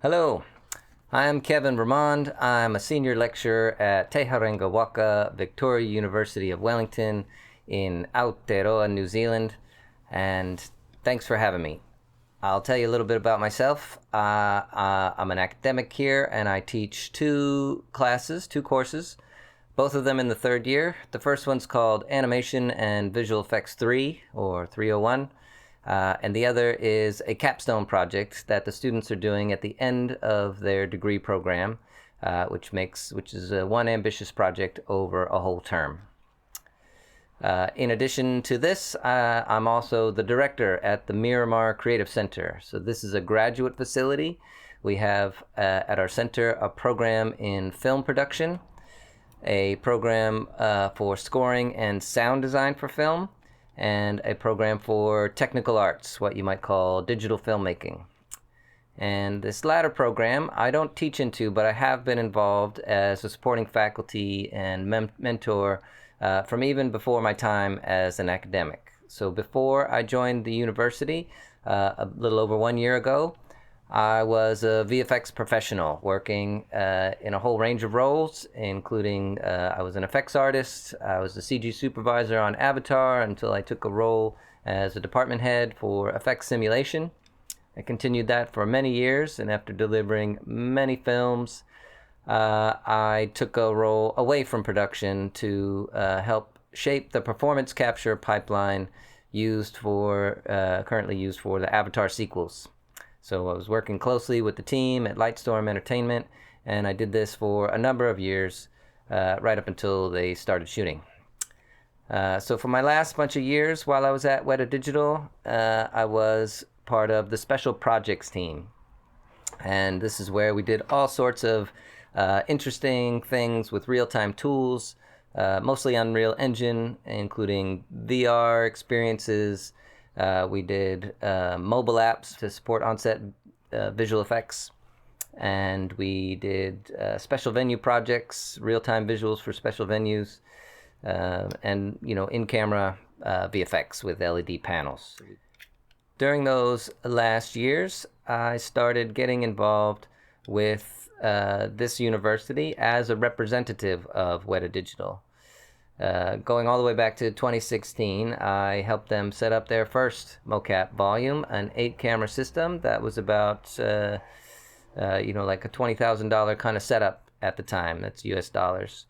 Hello, I'm Kevin Vermond. I'm a senior lecturer at Herenga, Waka, Victoria University of Wellington in Aotearoa, New Zealand, and thanks for having me. I'll tell you a little bit about myself. I'm an academic here, and I teach two courses, both of them in the third year. The first one's called Animation and Visual Effects 3, or 301. And the other is a capstone project that the students are doing at the end of their degree program, which is one ambitious project over a whole term. In addition to this, I'm also the director at the Miramar Creative Center. So this is a graduate facility. We have at our center a program in film production, a program for scoring and sound design for film, and a program for technical arts, what you might call digital filmmaking. And this latter program I don't teach into, but I have been involved as a supporting faculty and mentor from even before my time as an academic. So before I joined the university a little over 1 year ago, I was a VFX professional working in a whole range of roles, including I was an effects artist, I was a CG supervisor on Avatar until I took a role as a department head for effects simulation. I continued that for many years, and after delivering many films, I took a role away from production to help shape the performance capture pipeline currently used for the Avatar sequels. So I was working closely with the team at Lightstorm Entertainment, and I did this for a number of years, right up until they started shooting. So for my last bunch of years while I was at Weta Digital, I was part of the Special Projects team. And this is where we did all sorts of interesting things with real-time tools, mostly Unreal Engine, including VR experiences. We did mobile apps to support on-set visual effects, and we did special venue projects, real-time visuals for special venues, and in-camera VFX with LED panels. During those last years, I started getting involved with this university as a representative of Weta Digital. Going all the way back to 2016, I helped them set up their first mocap volume, an 8-camera system that was about, like a $20,000 kind of setup at the time. That's US dollars.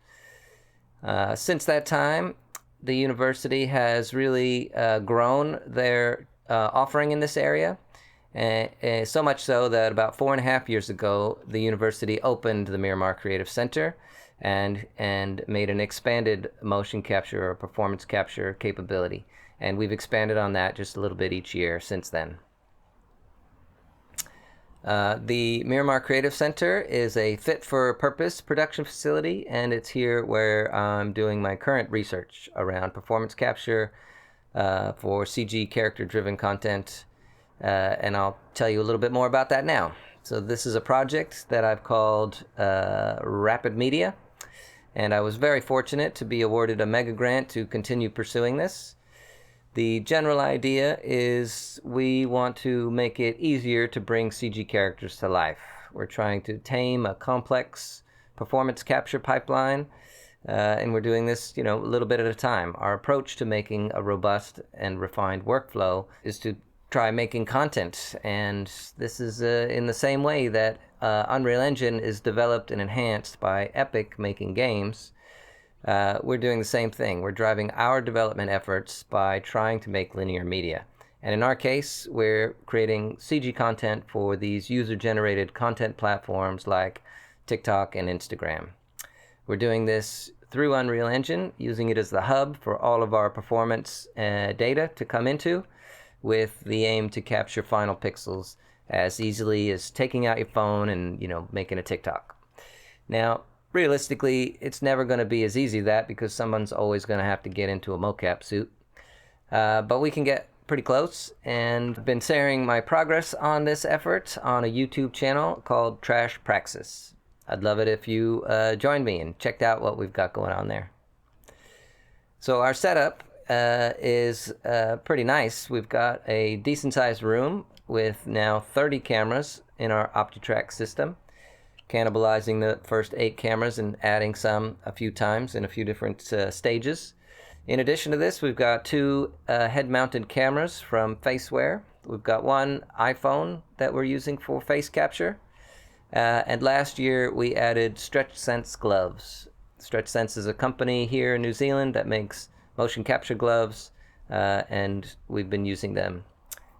Since that time, the university has really grown their offering in this area. So much so that about 4.5 years ago, the university opened the Miramar Creative Center and made an expanded motion capture or performance capture capability. And we've expanded on that just a little bit each year since then. The Miramar Creative Center is a fit-for-purpose production facility, and it's here where I'm doing my current research around performance capture for CG character-driven content, and I'll tell you a little bit more about that now. So this is a project that I've called Rapid Media, and I was very fortunate to be awarded a mega grant to continue pursuing this. The general idea is we want to make it easier to bring CG characters to life. We're trying to tame a complex performance capture pipeline, and we're doing this, a little bit at a time. Our approach to making a robust and refined workflow is to try making content, and this is in the same way that Unreal Engine is developed and enhanced by Epic making games. We're doing the same thing. We're driving our development efforts by trying to make linear media. And in our case, we're creating CG content for these user-generated content platforms like TikTok and Instagram. We're doing this through Unreal Engine, using it as the hub for all of our performance data to come into, with the aim to capture final pixels as easily as taking out your phone and making a TikTok. Now, realistically, it's never going to be as easy as that, because someone's always going to have to get into a mocap suit. But we can get pretty close, and I've been sharing my progress on this effort on a YouTube channel called Trash Praxis. I'd love it if you joined me and checked out what we've got going on there. So our setup is pretty nice. We've got a decent-sized room with now 30 cameras in our OptiTrack system, cannibalizing the first 8 cameras and adding some a few times in a few different stages. In addition to this, we've got 2 head-mounted cameras from Faceware. We've got one iPhone that we're using for face capture. And last year, we added StretchSense gloves. StretchSense is a company here in New Zealand that makes motion capture gloves, and we've been using them.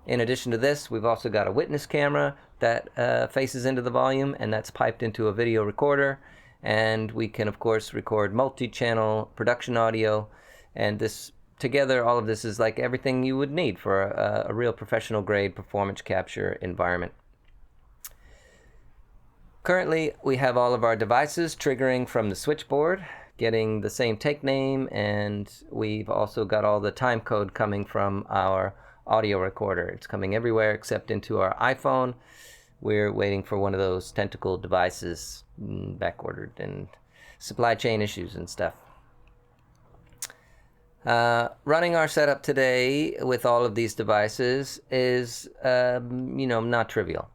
In addition to this, we've also got a witness camera that faces into the volume, and that's piped into a video recorder. And we can, of course, record multi-channel production audio. And this together, all of this is like everything you would need for a real professional grade performance capture environment. Currently, we have all of our devices triggering from the switchboard, getting the same take name, and we've also got all the time code coming from our audio recorder. It's coming everywhere except into our iPhone. We're waiting for one of those tentacle devices, back-ordered, and supply chain issues and stuff. Running our setup today with all of these devices is, not trivial.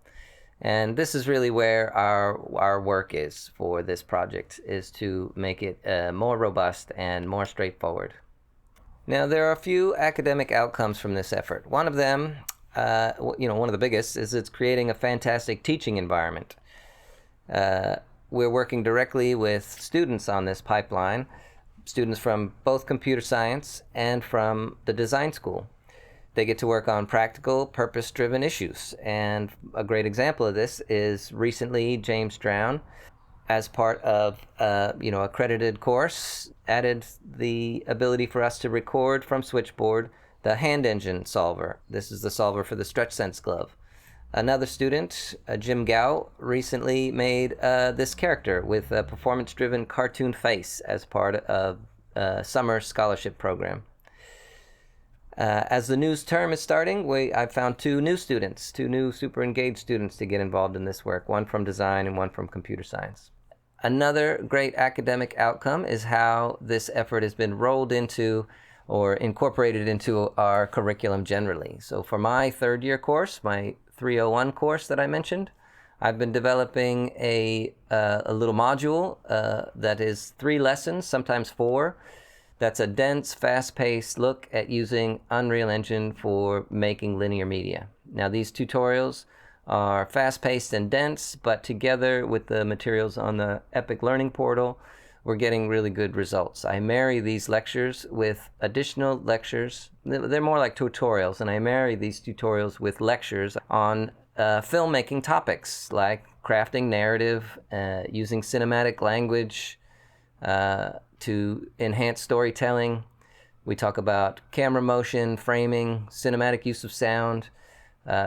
And this is really where our work is for this project, is to make it more robust and more straightforward. Now, there are a few academic outcomes from this effort. One of them, one of the biggest, is it's creating a fantastic teaching environment. We're working directly with students on this pipeline, students from both computer science and from the design school. They get to work on practical, purpose-driven issues. And a great example of this is recently James Drown, as part of accredited course, added the ability for us to record from switchboard the hand engine solver. This is the solver for the StretchSense glove. Another student, Jim Gao, recently made this character with a performance-driven cartoon face as part of a summer scholarship program. As the news term is starting, I've found 2 new students, 2 new super engaged students to get involved in this work, one from design and one from computer science. Another great academic outcome is how this effort has been rolled into or incorporated into our curriculum generally. So for my 3rd year course, my 301 course that I mentioned, I've been developing a little module that is 3 lessons, sometimes 4. That's a dense, fast-paced look at using Unreal Engine for making linear media. Now, these tutorials are fast-paced and dense, but together with the materials on the Epic Learning Portal, we're getting really good results. I marry these lectures with additional lectures. They're more like tutorials, and I marry these tutorials with lectures on filmmaking topics like crafting narrative, using cinematic language to enhance storytelling. We talk about camera motion, framing, cinematic use of sound,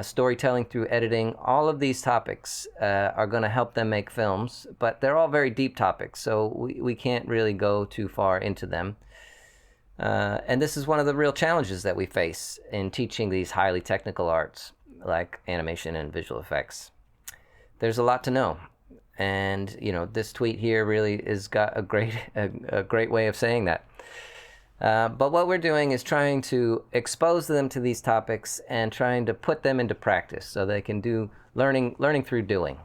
storytelling through editing. All of these topics are going to help them make films, but they're all very deep topics, so we can't really go too far into them. And this is one of the real challenges that we face in teaching these highly technical arts, like animation and visual effects. There's a lot to know. And, this tweet here really has got a great way of saying that. But what we're doing is trying to expose them to these topics and trying to put them into practice so they can do learning through doing.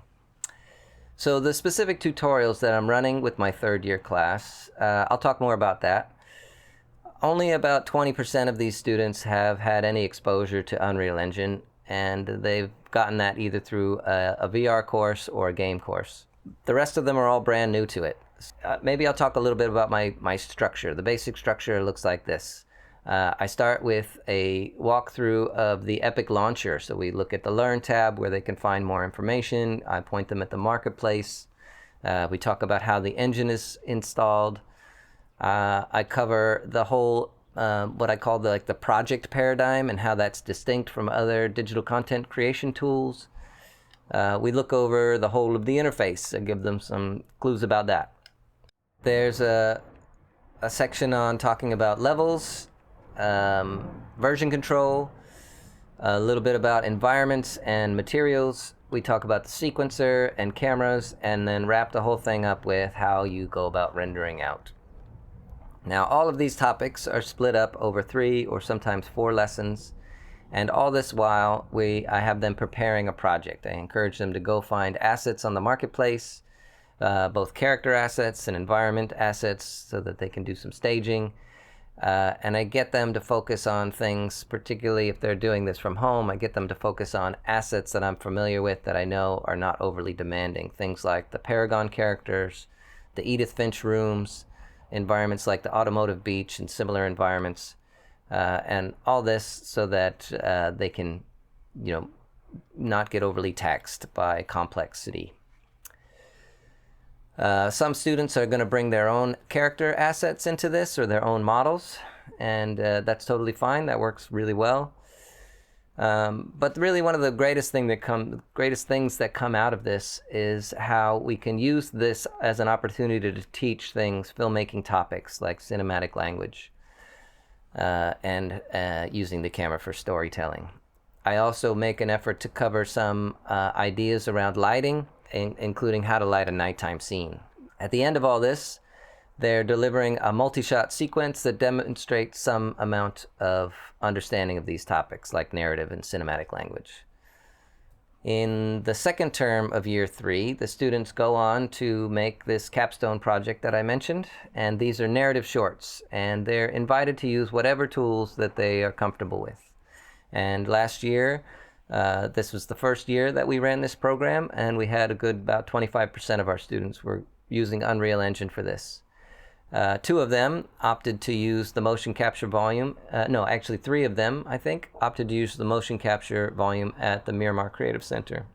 So the specific tutorials that I'm running with my 3rd year class, I'll talk more about that. Only about 20% of these students have had any exposure to Unreal Engine, and they've gotten that either through a VR course or a game course. The rest of them are all brand new to it. Maybe I'll talk a little bit about my structure. The basic structure looks like this. I start with a walkthrough of the Epic Launcher. So we look at the Learn tab where they can find more information. I point them at the Marketplace. We talk about how the engine is installed. I cover the whole what I call the project paradigm and how that's distinct from other digital content creation tools. We look over the whole of the interface and give them some clues about that. There's a section on talking about levels, version control, a little bit about environments and materials. We talk about the sequencer and cameras, and then wrap the whole thing up with how you go about rendering out. Now, all of these topics are split up over 3 or sometimes 4 lessons, And all this while, I have them preparing a project. I encourage them to go find assets on the marketplace, both character assets and environment assets, so that they can do some staging. And I get them to focus on things, particularly if they're doing this from home, I get them to focus on assets that I'm familiar with that I know are not overly demanding. Things like the Paragon characters, the Edith Finch rooms, environments like the automotive beach and similar environments. And all this so that they can, not get overly taxed by complexity. Some students are going to bring their own character assets into this, or their own models, and that's totally fine. That works really well. But really, one of the greatest things that come out of this is how we can use this as an opportunity to teach filmmaking topics like cinematic language, and using the camera for storytelling. I also make an effort to cover some ideas around lighting, including how to light a nighttime scene. At the end of all this, they're delivering a multi-shot sequence that demonstrates some amount of understanding of these topics, like narrative and cinematic language. In the second term of year 3, the students go on to make this capstone project that I mentioned, and these are narrative shorts, and they're invited to use whatever tools that they are comfortable with. And last year, this was the first year that we ran this program, and we had about 25% of our students were using Unreal Engine for this. 2 of them opted to use the motion capture volume. Actually 3 of them, I think, opted to use the motion capture volume at the Miramar Creative Center.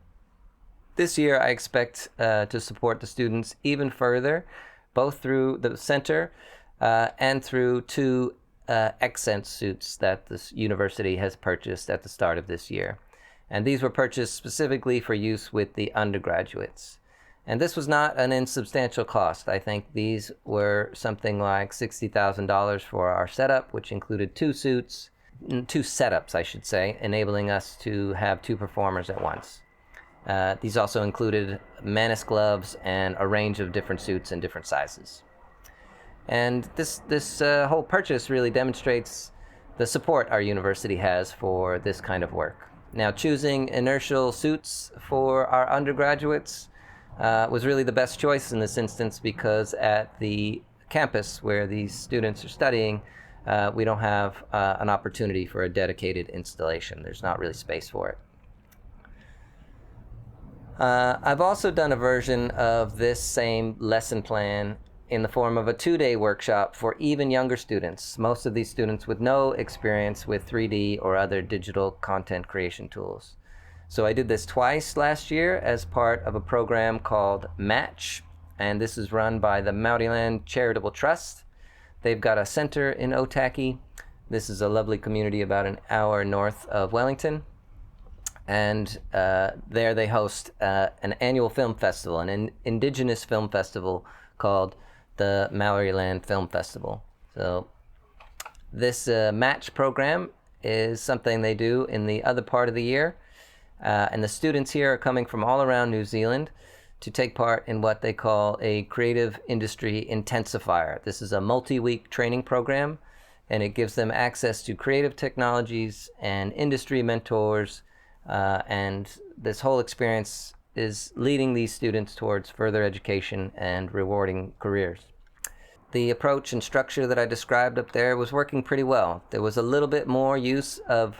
This year, I expect to support the students even further, both through the center and through 2 accent suits that this university has purchased at the start of this year. And these were purchased specifically for use with the undergraduates. And this was not an insubstantial cost. I think these were something like $60,000 for our setup, which included 2 setups, I should say, enabling us to have 2 performers at once. These also included Manus gloves and a range of different suits in different sizes. And this whole purchase really demonstrates the support our university has for this kind of work. Now, choosing inertial suits for our undergraduates was really the best choice in this instance, because at the campus where these students are studying, we don't have an opportunity for a dedicated installation. There's not really space for it. I've also done a version of this same lesson plan in the form of a 2-day workshop for even younger students, most of these students with no experience with 3D or other digital content creation tools. So I did this twice last year as part of a program called Match, and this is run by the Maoriland Charitable Trust. They've got a center in Otaki. This is a lovely community about an hour north of Wellington. And there they host an annual film festival, an indigenous film festival called the Maoriland Film Festival. So this match program is something they do in the other part of the year. And the students here are coming from all around New Zealand to take part in what they call a creative industry intensifier. This is a multi-week training program, and it gives them access to creative technologies and industry mentors, and this whole experience is leading these students towards further education and rewarding careers. The approach and structure that I described up there was working pretty well. There was a little bit more use of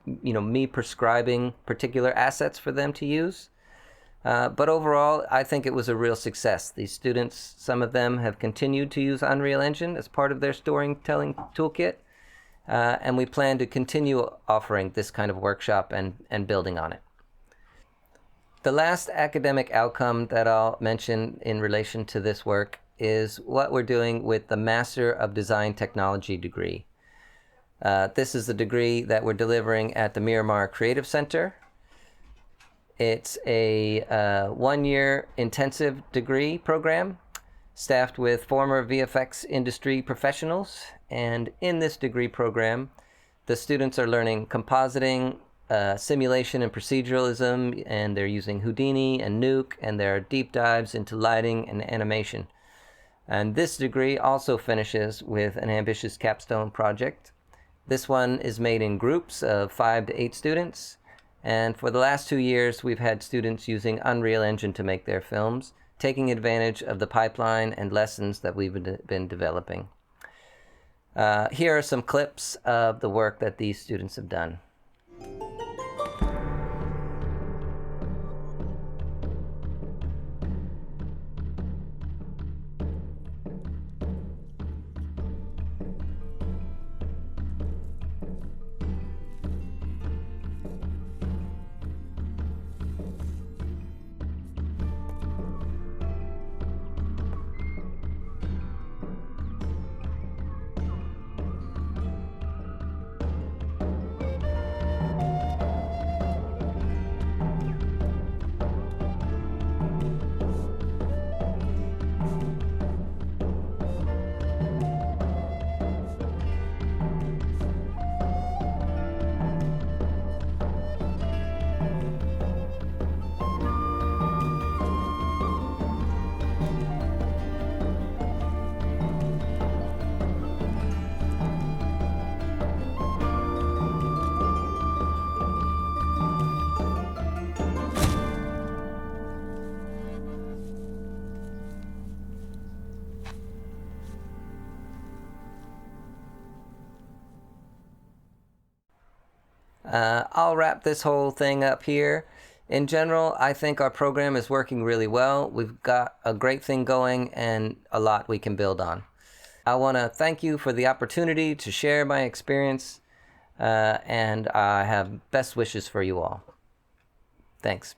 me prescribing particular assets for them to use. But overall, I think it was a real success. These students, some of them have continued to use Unreal Engine as part of their storytelling toolkit. And we plan to continue offering this kind of workshop and building on it. The last academic outcome that I'll mention in relation to this work is what we're doing with the Master of Design Technology degree. This is the degree that we're delivering at the Miramar Creative Center. It's a 1-year intensive degree program staffed with former VFX industry professionals. And in this degree program, the students are learning compositing, simulation and proceduralism, and they're using Houdini and Nuke, and there are deep dives into lighting and animation. And this degree also finishes with an ambitious capstone project This one is made in groups of 5 to 8 students. And for the last 2 years, we've had students using Unreal Engine to make their films, taking advantage of the pipeline and lessons that we've been developing. Here are some clips of the work that these students have done. I'll wrap this whole thing up here. In general, I think our program is working really well. We've got a great thing going and a lot we can build on. I want to thank you for the opportunity to share my experience, and I have best wishes for you all. Thanks.